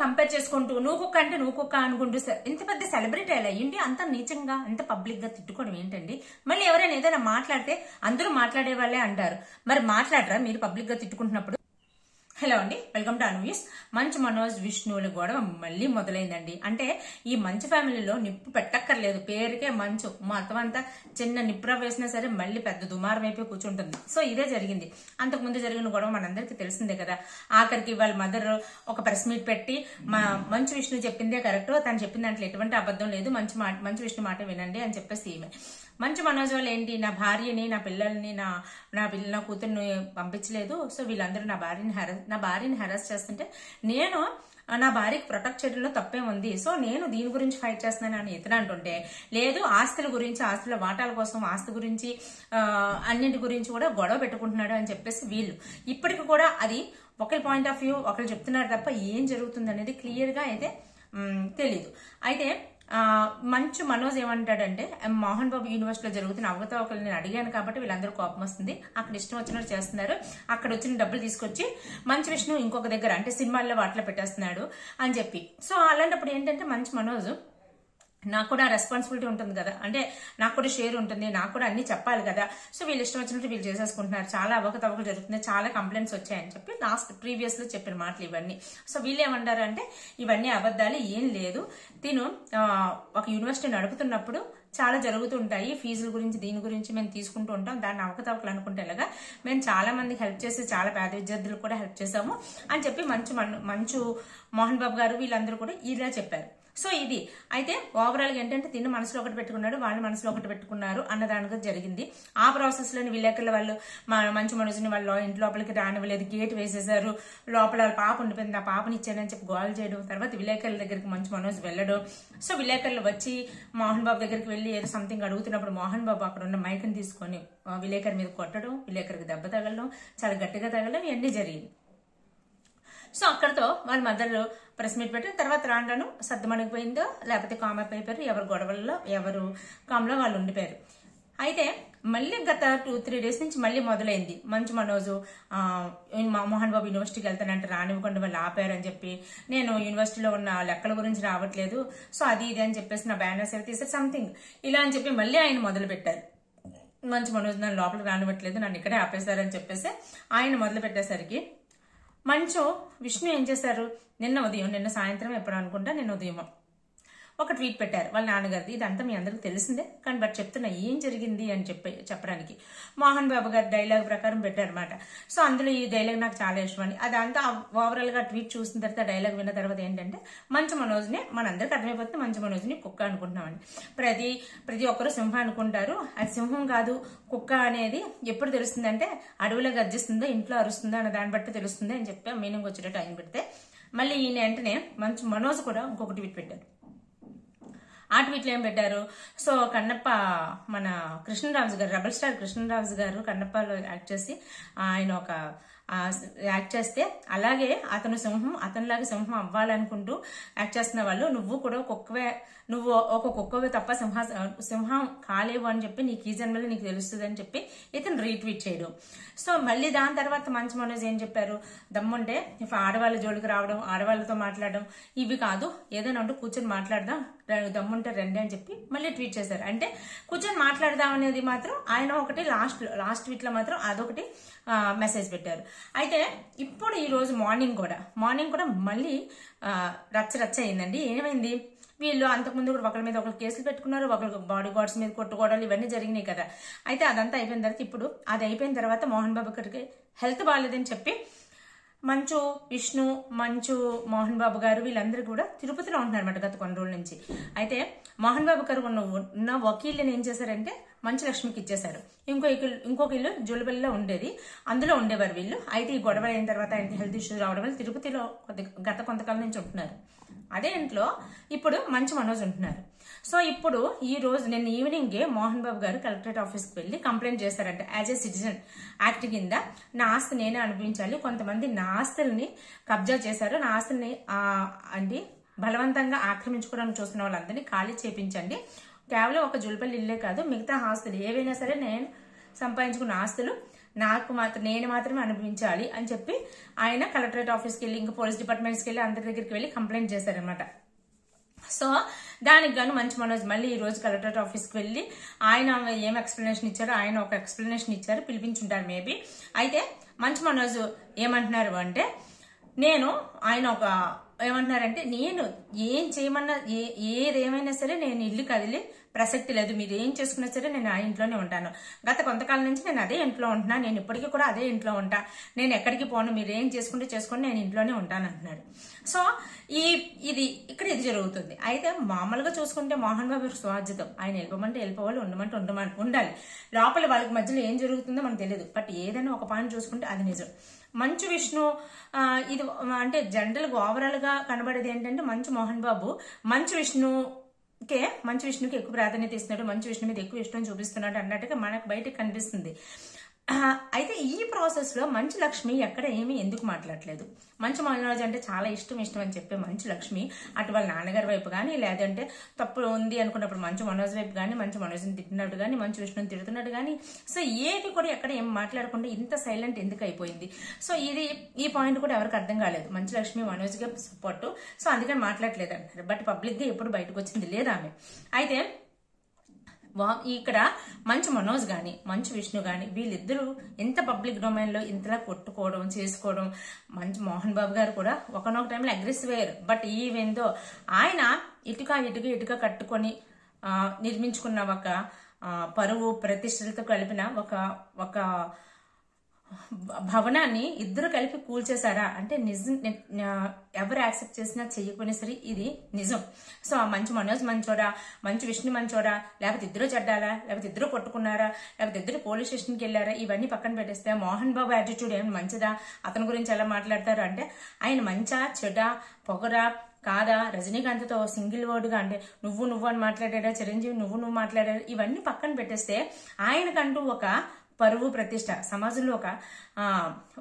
Compare చేసుకుంటూ నువ్వు కుక్క అంటే నువ్వు కుక్క అనుకుంటూ ఇంత పెద్ద సెలబ్రిటీ అలా అయ్యింది అంత నీచంగా అంత పబ్లిక్ గా తిట్టుకోవడం ఏంటండి? మళ్ళీ ఎవరైనా ఏదైనా మాట్లాడితే అందరూ మాట్లాడే వాళ్ళే అంటారు, మరి మాట్లాడరా మీరు పబ్లిక్ గా తిట్టుకుంటున్నప్పుడు? హలో అండి, వెల్కమ్ టు అన్వీస్. మంచు మనోజ్ విష్ణువుల గొడవ మళ్ళీ మొదలైందండి. అంటే ఈ మంచు ఫ్యామిలీలో నిప్పు పెట్టక్కర్లేదు, పేరుకే మంచు, మొత్తం అంతా చిన్న నిప్పుర వేసినా సరే మళ్ళీ పెద్ద దుమారం అయిపోయి కూర్చుంటుంది. సో ఇదే జరిగింది. అంతకుముందు జరిగిన గొడవ మనందరికీ తెలిసిందే కదా. ఆఖరికి వాళ్ళ మదర్ ఒక ప్రెస్ మీట్ పెట్టి మంచు విష్ణు చెప్పిందే కరెక్ట్, తను చెప్పిన దాంట్లో ఎటువంటి అబద్ధం లేదు, మంచు విష్ణు మాట వినండి అని చెప్పేసి ఈమె మంచు మనోజ్ వాళ్ళు ఏంటి, నా భార్యని నా పిల్లల్ని నా కూతుర్ని పంపించలేదు, సో వీళ్ళందరూ నా భార్యని హెరాస్ చేస్తుంటే నేను నా భార్యకి ప్రొటెక్ట్ చేయడంలో తప్పే ఉంది, సో నేను దీని గురించి ఫైట్ చేస్తున్నాను అని ఇతను అంటుంటే, లేదు ఆస్తుల గురించి, ఆస్తుల వాటాల కోసం, ఆస్తి గురించి అన్నింటి గురించి కూడా గొడవ పెట్టుకుంటున్నాడు అని చెప్పేసి వీళ్ళు ఇప్పటికి కూడా అది ఒకరి పాయింట్ ఆఫ్ వ్యూ ఒకరు చెప్తున్నారు తప్ప ఏం జరుగుతుంది అనేది క్లియర్ గా అయితే తెలీదు. అయితే మంచు మనోజ్ ఏమంటాడంటే, మోహన్ బాబు యూనివర్సిటీలో జరుగుతున్న అవకతవకలు నేను అడిగాను కాబట్టి వీళ్ళందరూ కోపం వస్తుంది, అక్కడ ఇష్టం వచ్చినట్టు చేస్తున్నారు, అక్కడ వచ్చిన డబ్బులు తీసుకొచ్చి మంచు విష్ణు ఇంకొక దగ్గర అంటే సినిమాల్లో వాటిలో పెట్టేస్తున్నాడు అని చెప్పి. సో అలాంటప్పుడు ఏంటంటే మంచు మనోజ్ నాకు కూడా రెస్పాన్సిబిలిటీ ఉంటుంది కదా, అంటే నాకు కూడా షేర్ ఉంటుంది, నాకు కూడా అన్ని చెప్పాలి కదా, సో వీళ్ళు ఇష్టం వచ్చినట్టు వీళ్ళు చేసేసుకుంటున్నారు, చాలా అవకతవకలు జరుగుతున్నాయి, చాలా కంప్లైంట్స్ వచ్చాయని చెప్పి ప్రీవియస్ లో చెప్పిన మాటలు ఇవన్నీ. సో వీళ్ళు ఏమంటారు అంటే ఇవన్నీ అబద్ధాలు, ఏం లేదు, తిను ఒక యూనివర్సిటీ నడుపుతున్నప్పుడు చాలా జరుగుతుంటాయి, ఫీజుల గురించి దీని గురించి మేము తీసుకుంటూ ఉంటాం, దాన్ని అవకతవకలు అనుకుంటేలాగా మేము చాలా మందికి హెల్ప్ చేసి చాలా పేద విద్యార్థులకు కూడా హెల్ప్ చేసాము అని చెప్పి మంచు మోహన్ బాబు గారు వీళ్ళందరూ కూడా ఇలా చెప్పారు. సో ఇది అయితే ఓవరాల్ గా ఏంటంటే తిను మనసులో ఒకటి పెట్టుకున్నాడు, వాళ్ళు మనసులో ఒకటి పెట్టుకున్నారు అన్నదానిగా జరిగింది. ఆ ప్రాసెస్ లోని విలేకరుల వాళ్ళు మంచు మనోజ్ని వాళ్ళ ఇంటి లోపలికి రానివ్వలేదు, గేట్ వేసేసారు, లోపల పాప ఉండిపోయింది, ఆ పాపని ఇచ్చానని చెప్పి గోల్ చేయడం, తర్వాత విలేకరుల దగ్గరికి మంచు మనోజ్ వెళ్ళడం. సో విలేకరులు వచ్చి మోహన్ బాబు దగ్గరికి వెళ్ళి ఏదో సంథింగ్ అడుగుతున్నప్పుడు మోహన్ బాబు అక్కడ ఉన్న మైక్ని తీసుకొని విలేకరి మీద కొట్టడం, విలేకరికి దెబ్బ తగలడం, చాలా గట్టిగా తగలడం, ఇవన్నీ జరిగింది. సో అక్కడతో వాళ్ళ మదర్ ప్రెస్ మీట్ పెట్టిన తర్వాత రాను సర్దుమణిగిపోయిందో లేకపోతే కామప్ అయిపోయారు, ఎవరు గొడవల్లో ఎవరు కామ్లో వాళ్ళు ఉండిపోయారు. అయితే మళ్ళీ గత 2-3 డేస్ నుంచి మళ్ళీ మొదలైంది. మంచు మనోజు మోహన్ బాబు యూనివర్సిటీకి వెళ్తానంటే రానివ్వకుండా వాళ్ళు ఆపారని చెప్పి, నేను యూనివర్సిటీలో ఉన్న లెక్కల గురించి రావట్లేదు, సో అది ఇది అని చెప్పేసి నా బ్యానర్స్ అవి తీసే సంథింగ్ ఇలా అని చెప్పి మళ్ళీ ఆయన మొదలు పెట్టారు. మంచు మనోజ్ నన్ను లోపలికి రానివ్వట్లేదు, నన్ను ఇక్కడే ఆపేశారని చెప్పేసి ఆయన మొదలు పెట్టేసరికి మంచు విష్ణు ఏం చేశారు, నిన్న సాయంత్రం ఎప్పుడు అనుకుంటా, నిన్న ఉదయం ఒక ట్వీట్ పెట్టారు వాళ్ళ నాన్నగారిది. ఇదంతా మీ అందరికి తెలిసిందే, కానీ బట్ చెప్తున్నా ఏం జరిగింది అని చెప్పడానికి మోహన్ బాబు గారి డైలాగ్ ప్రకారం పెట్టారనమాట. సో అందులో ఈ డైలాగ్ నాకు చాలా ఇష్టం అని, అదంతా ఓవరాల్ గా ట్వీట్ చూసిన తర్వాత డైలాగ్ విన్న తర్వాత ఏంటంటే మంచు మనోజ్ని మనందరికి అర్థమైపోతుంది, మంచు మనోజ్ని కుక్క అనుకుంటున్నామని. ప్రతి ఒక్కరు సింహం అనుకుంటారు, అది సింహం కాదు, కుక్క అనేది ఎప్పుడు తెలుస్తుంది అంటే అడవిలో గర్జిస్తుందో ఇంట్లో అరుస్తుందో అనే దాన్ని బట్టి తెలుస్తుంది అని చెప్పి మీనింగ్ వచ్చేటట్టు ఆయన పెడితే, మళ్ళీ ఈయన వెంటనే మంచు మనోజ్ కూడా ఇంకొక ట్వీట్ పెట్టారు. ఆ ట్వీట్లో ఏం పెట్టారు, సో కన్నప్ప మన కృష్ణరాజు గారు, రెబల్ స్టార్ కృష్ణరాజు గారు కన్నప్పలో యాక్ట్ చేసి ఆయన ఒక యాక్ట్ చేస్తే, అలాగే అతను సింహం, అతనిలాగా సింహం అవ్వాలనుకుంటూ యాక్ట్ చేస్తున్న వాళ్ళు నువ్వు కూడా నువ్వు ఒక కుక్కవే తప్ప సింహం కాలేవు అని చెప్పి నీకు ఈ జన్మలో నీకు తెలుస్తుంది అని చెప్పి ఇతను రీట్వీట్ చేయడం. సో మళ్ళీ దాని తర్వాత మంచు మనోజ్ ఏం చెప్పారు, దమ్ముంటే ఆడవాళ్ళ జోలికి రావడం, ఆడవాళ్ళతో మాట్లాడడం ఇవి కాదు, ఏదైనా ఉంటే కూర్చొని మాట్లాడదాం, దమ్ముంటే రండి అని చెప్పి మళ్ళీ ట్వీట్ చేశారు. అంటే కూర్చొని మాట్లాడదాం అనేది మాత్రం ఆయన ఒకటి లాస్ట్ ట్వీట్ లో మాత్రం అదొకటి మెసేజ్ పెట్టారు. అయితే ఇప్పుడు ఈ రోజు మార్నింగ్ కూడా మళ్ళీ రచ్చ అయిందండి. ఏమైంది, వీళ్ళు అంతకుముందు కూడా ఒకరి మీద ఒకరు కేసులు పెట్టుకున్నారు, ఒకరికి బాడీ గార్డ్స్ మీద కొట్టుకోవడాలు ఇవన్నీ జరిగినాయి కదా. అయితే అదంతా అయిపోయిన తర్వాత ఇప్పుడు అది అయిపోయిన తర్వాత మోహన్ బాబు గారికి హెల్త్ బాగాలేదని చెప్పి మంచు విష్ణు, మోహన్ బాబు గారు వీళ్ళందరూ కూడా తిరుపతిలో ఉంటున్నారన్నమాట గత కొన్ని రోజుల నుంచి. అయితే మోహన్ బాబు గారు ఉన్న వకీల్ని ఏం చేశారంటే మంచు లక్ష్మికి ఇచ్చేశారు. ఇంకొక ఇల్లు జూలపల్లిలో ఉండేది, అందులో ఉండేవారు వీళ్ళు. అయితే ఈ గొడవ అయిన తర్వాత ఆయనకి హెల్త్ ఇష్యూస్ రావడం వల్ల తిరుపతిలో గత కొంతకాలం నుంచి ఉంటున్నారు. అదే ఇంట్లో ఇప్పుడు మంచు మనోజ్ ఉంటున్నారు. సో ఇప్పుడు ఈ రోజు నిన్న ఈవినింగే మోహన్ బాబు గారు కలెక్టరేట్ ఆఫీస్కి వెళ్లి కంప్లైంట్ చేశారంట. యాజ్ ఏ సిటిజన్ యాక్ట్ కింద నా ఆస్తి నేనే అనిపించాలి, కొంతమంది నా ఆస్తుల్ని కబ్జా చేశారు, నా ఆస్తుల్ని అంటే బలవంతంగా ఆక్రమించుకోవడానికి చూస్తున్న వాళ్ళందరినీ ఖాళీ చేపించండి, కేవలం ఒక జుల్పల్లి ఇల్లే కాదు మిగతా ఆస్తులు ఏవైనా సరే నేను సంపాదించుకున్న ఆస్తులు నేను మాత్రమే అనుభవించాలి అని చెప్పి ఆయన కలెక్టరేట్ ఆఫీస్కి వెళ్ళి ఇంకా పోలీస్ డిపార్ట్మెంట్స్కి వెళ్ళి అందరి దగ్గరికి వెళ్ళి కంప్లైంట్ చేశారనమాట. సో దానికి గాను మంచు మనోజ్ మళ్ళీ ఈ రోజు కలెక్టరేట్ ఆఫీస్కి వెళ్ళి ఆయన ఏం ఎక్స్ప్లెనేషన్ ఇచ్చారో ఆయన ఒక ఎక్స్ప్లెనేషన్ ఇచ్చారు, పిలిపించుంటారు మేబీ. అయితే మంచు మనోజ్ ఏమంటున్నారు అంటే ఆయన ఏమంటున్నారంటే నేను ఏం చేయమన్నా ఏదేమైనా సరే నేను ఇల్లు కదిలి ప్రసక్తి లేదు, మీరు ఏం చేసుకున్నా సరే నేను ఆ ఇంట్లోనే ఉంటాను. గత కొంతకాలం నుంచి నేను అదే ఇంట్లో ఉంటున్నా, నేను ఇప్పటికీ కూడా అదే ఇంట్లో ఉంటా, నేను ఎక్కడికి పోను, మీరు ఏం చేసుకుంటే చేసుకుని నేను ఇంట్లోనే ఉంటాను అంటున్నాడు. సో ఇక్కడ ఇది జరుగుతుంది. అయితే మామూలుగా చూసుకుంటే మోహన్ బాబు స్వాధ్యతం, ఆయన వెళ్ళిపోమంటే వెళ్ళిపోవాలి, ఉండమంటే ఉండాలి. లోపల వాళ్ళకి మధ్యలో ఏం జరుగుతుందో మనకు తెలియదు. బట్ ఏదైనా ఒక పాయింట్ చూసుకుంటే అది నిజం. మంచు విష్ణు ఇది అంటే జనరల్ గా ఓవరాల్ గా కనబడేది ఏంటంటే మంచు విష్ణుకి ఎక్కువ ప్రాధాన్యత ఇస్తున్నాడు, మంచు విష్ణు మీద ఎక్కువ ఇష్టం చూపిస్తున్నాడు అన్నట్టుగా మనకు బయటకు కనిపిస్తుంది. అయితే ఈ ప్రాసెస్ లో మంచు లక్ష్మి ఎక్కడ ఎందుకు మాట్లాడలేదు? మంచు మనోజ్ అంటే చాలా ఇష్టం అని చెప్పే మంచు లక్ష్మి అటు వాళ్ళ నాన్నగారి వైపు కానీ లేదంటే తప్పు ఉంది అనుకున్నప్పుడు మంచు మనోజ్ వైపు కానీ, మంచు మనోజ్ని తిట్టినట్టు కానీ, మంచు విష్ణుని తిడుతున్నట్టు కానీ, సో ఏది కూడా ఎక్కడ ఏం మాట్లాడకుండా ఇంత సైలెంట్ ఎందుకు అయిపోయింది? సో ఈ పాయింట్ కూడా ఎవరికి అర్థం కాలేదు. మంచు లక్ష్మి మనోజ్ గా సపోర్ట్, సో అందుకని మాట్లాడలేదు అంటారు. బట్ పబ్లిక్ గా ఎప్పుడు బయటకు వచ్చింది లేదా ఆమె. అయితే ఇక్కడ మంచు మనోజ్ గాని మంచు విష్ణు గాని వీళ్ళిద్దరూ ఎంత పబ్లిక్ డొమైన్ లో ఇంతలా కొట్టుకోవడం చేసుకోవడం, మంచు మోహన్ బాబు గారు కూడా ఒకనొక టైంలో అగ్రెసివ్ అయ్యారు. బట్ ఈవెందో ఆయన ఇటుక కట్టుకొని నిర్మించుకున్న ఒక పరువు ప్రతిష్టలతో కలిపిన ఒక భవనాన్ని ఇద్దరు కలిపి కూల్చేశారా అంటే నిజం. ఎవరు యాక్సెప్ట్ చేసినా చెయ్యకపోయినా సరే ఇది నిజం. సో ఆ మంచు మనోజ్ మంచోడా, మంచు విష్ణు మంచోడా, లేకపోతే ఇద్దరు చెడ్డాలా, లేకపోతే ఇద్దరు కొట్టుకున్నారా, లేకపోతే ఇద్దరు పోలీస్ స్టేషన్కి వెళ్ళారా, ఇవన్నీ పక్కన పెట్టేస్తే మోహన్ బాబు యాటిట్యూడ్ ఏమైనా మంచిదా? అతని గురించి ఎలా మాట్లాడతారు అంటే ఆయన మంచా చెడా పొగరా కాదా, రజనీకాంత్ తో సింగిల్ వర్డ్ గా అంటే నువ్వు అని మాట్లాడాడా, చిరంజీవి నువ్వు మాట్లాడాడా, ఇవన్నీ పక్కన పెట్టేస్తే ఆయనకంటూ ఒక పరువు ప్రతిష్ట సమాజంలో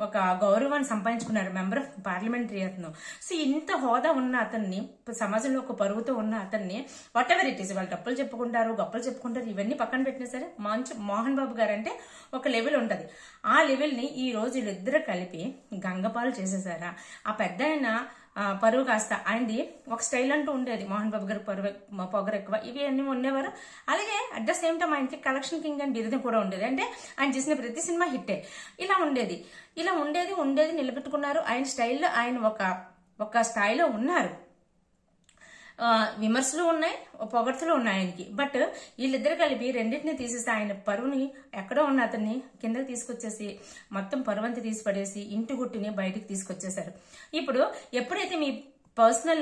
ఒక గౌరవాన్ని సంపాదించుకున్నారు, మెంబర్ ఆఫ్ పార్లమెంటరీ అతను. సో ఇంత హోదా ఉన్న అతన్ని, సమాజంలో ఒక పరువుతో ఉన్న అతన్ని వాట్ ఎవర్ ఇట్ ఈస్, వాళ్ళు తప్పులు చెప్పుకుంటారు గొప్పలు చెప్పుకుంటారు, ఇవన్నీ పక్కన పెట్టినా సరే మోహన్ బాబు గారు అంటే ఒక లెవెల్ ఉంటది. ఆ లెవెల్ ని ఈ రోజు వీళ్ళిద్దరు కలిపి గంగపాలు చేసేసారా? ఆ పెద్ద పరువు కాస్త ఆయనది ఒక స్టైల్ అంటూ ఉండేది. మోహన్ బాబు గారు పొగరు ఎక్కువ, ఇవి అన్ని ఉండేవారు. అలాగే అట్ ద సేమ్ టైం ఆయనకి కలెక్షన్ కింగ్ అని బిరుదు కూడా ఉండేది. అంటే ఆయన చేసిన ప్రతి సినిమా హిట్టే. ఇలా ఉండేది నిలబెట్టుకున్నారు. ఆయన స్టైల్లో ఆయన ఒక స్థాయిలో ఉన్నారు. విమర్శలు ఉన్నాయి, పొగడ్తలు ఉన్నాయి ఆయనకి. బట్ వీళ్ళిద్దరు కలిపి రెండింటిని తీసేసి ఆయన పరువుని ఎక్కడో ఉన్న అతన్ని కిందకి తీసుకొచ్చేసి మొత్తం పరువంతి తీసి పడేసి ఇంటి గుట్టుని బయటికి తీసుకొచ్చేసారు. ఇప్పుడు ఎప్పుడైతే మీ పర్సనల్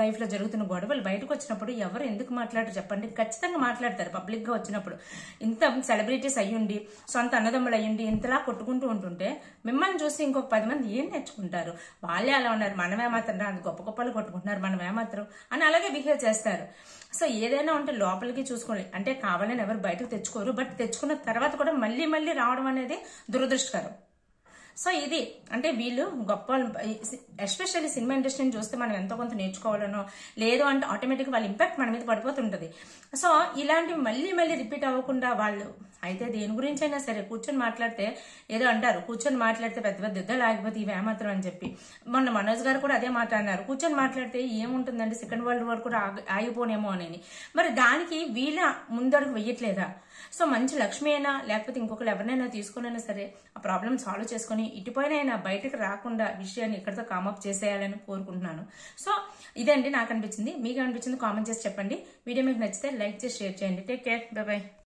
లైఫ్ లో జరుగుతున్న గొడవలు బయటకు వచ్చినప్పుడు ఎవరు ఎందుకు మాట్లాడరు చెప్పండి? ఖచ్చితంగా మాట్లాడతారు. పబ్లిక్ గా వచ్చినప్పుడు ఇంత సెలబ్రిటీస్ అయ్యుండి, సొంత అన్నదమ్ములు అయ్యుండి ఇంతలా కొట్టుకుంటూ ఉంటుంటే మిమ్మల్ని చూసి ఇంకొక 10 మంది ఏం నేర్చుకుంటారు? వాళ్ళే అలా ఉన్నారు, మనమేమాత్రం అది గొప్పలు కొట్టుకుంటున్నారు, మనమేమాత్రం అని అలాగే బిహేవ్ చేస్తారు. సో ఏదైనా ఉంటే లోపలికి చూసుకోండి. అంటే కావాలని ఎవరు బయటకు తెచ్చుకోరు. బట్ తెచ్చుకున్న తర్వాత కూడా మళ్ళీ రావడం అనేది దురదృష్టకరం. సో ఇది అంటే వీళ్ళు గొప్ప, ఎస్పెషల్లీ సినిమా ఇండస్ట్రీని చూస్తే మనం ఎంతో కొంత నేర్చుకోవాలనో లేదు అంటే ఆటోమేటిక్గా వాళ్ళ ఇంపాక్ట్ మన మీద పడిపోతుంటది. సో ఇలాంటివి మళ్ళీ రిపీట్ అవ్వకుండా వాళ్ళు అయితే దేని గురించి అయినా సరే కూర్చొని మాట్లాడితే ఏదో అంటారు, కూర్చొని మాట్లాడితే పెద్ద యుద్ధాలు ఆగిపోతే ఇవేమాత్రం అని చెప్పి మొన్న మనోజ్ గారు కూడా అదే మాట్లాడినారు. కూర్చొని మాట్లాడితే ఏముంటుందండి, సెకండ్ వరల్డ్ వార్ కూడా ఆగిపోనేమో అని. మరి దానికి వీళ్ళ ముందడుగు వెయ్యట్లేదా? సో మంచి లక్ష్మి అయినా లేకపోతే ఇంకొకరు ఎవరినైనా తీసుకునైనా సరే ఆ ప్రాబ్లం సాల్వ్ చేసుకుని ఇటుపైన బయటకు రాకుండా విషయాన్ని ఇక్కడితో కామప్ చేసేయాలని కోరుకుంటున్నాను. సో ఇదండి నాకు అనిపించింది. మీకు అనిపించింది కామెంట్ చేసి చెప్పండి. వీడియో మీకు నచ్చితే లైక్ చేసి షేర్ చేయండి. Take care, by by.